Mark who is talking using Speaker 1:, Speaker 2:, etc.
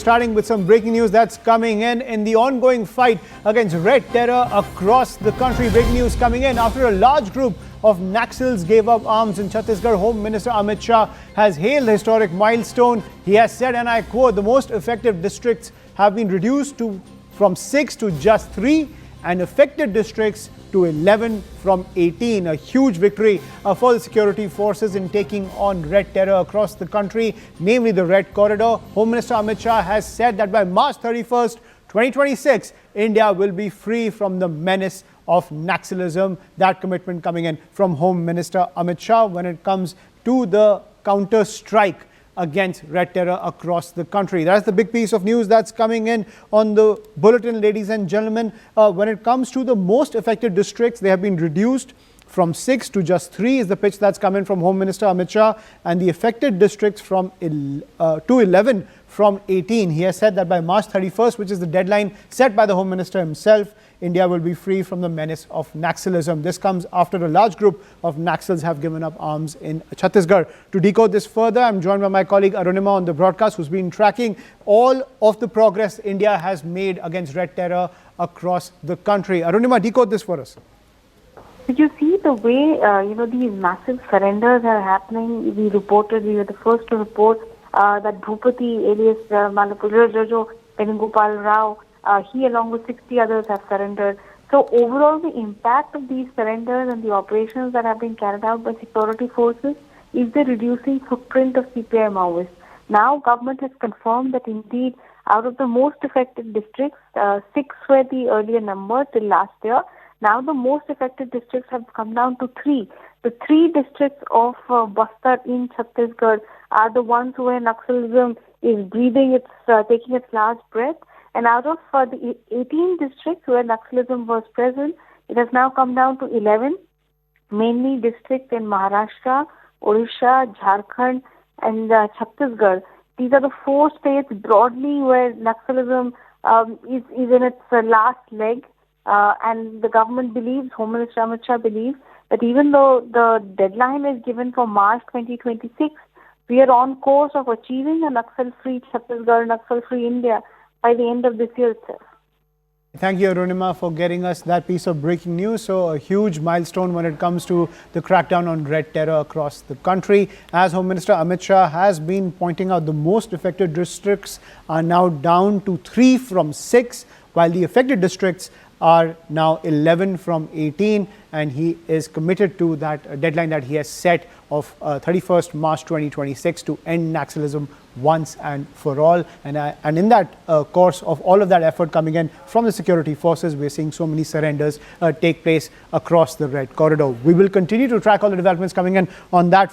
Speaker 1: starting with some breaking news that's coming in the ongoing fight against Red Terror across the country. Breaking news coming in after a large group of Naxals gave up arms in Chhattisgarh. Home Minister Amit Shah has hailed the historic milestone. He has said, and I quote, the most affected districts have been reduced from 6 to just 3 and affected districts to 11 from 18. A huge victory for the security forces in taking on Red Terror across the country, namely the Red Corridor. Home Minister Amit Shah has said that by March 31st, 2026, India will be free from the menace of Naxalism. That commitment coming in from Home Minister Amit Shah when it comes to the counter strike against Red Terror across the country. That's the big piece of news that's coming in on the bulletin, ladies and gentlemen. When it comes to the most affected districts, they have been reduced from 6 to just 3 is the pitch that's come in from Home Minister Amit Shah, and the affected districts to 11 from 18. He has said that by March 31st, which is the deadline set by the Home Minister himself, India will be free from the menace of Naxalism. This comes after a large group of Naxals have given up arms in Chhattisgarh. To decode this further, I'm joined by my colleague Arunima on the broadcast, who's been tracking all of the progress India has made against Red Terror across the country. Arunima, decode this for us.
Speaker 2: Did you see the way, these massive surrenders are happening? We were the first to report that Bhupati, alias Malapura Jojo Penugopal Rao, he along with 60 others have surrendered. So overall, the impact of these surrenders and the operations that have been carried out by security forces is the reducing footprint of CPI Maoists. Now, government has confirmed that indeed, out of the most affected districts, 6 were the earlier number till last year. Now the most affected districts have come down to 3. The 3 districts of Bastar in Chhattisgarh are the ones where Naxalism is taking its last breath. And out of the 18 districts where Naxalism was present, it has now come down to 11, mainly districts in Maharashtra, Odisha, Jharkhand, and Chhattisgarh. These are the 4 states broadly where Naxalism is in its last leg. And the government believes, Home Minister Amit Shah believes, that even though the deadline is given for March 2026, we are on course of achieving a Naxal-free Chhattisgarh, Naxal-free India by the end of this year itself.
Speaker 1: Thank you, Arunima, for getting us that piece of breaking news. So a huge milestone when it comes to the crackdown on Red Terror across the country. As Home Minister Amit Shah has been pointing out, the most affected districts are now down to 3 from 6, while the affected districts are now 11 from 18, and he is committed to that deadline that he has set of 31st March 2026 to end Naxalism once and for all. And in that course of all of that effort coming in from the security forces, we're seeing so many surrenders take place across the Red Corridor. We will continue to track all the developments coming in on that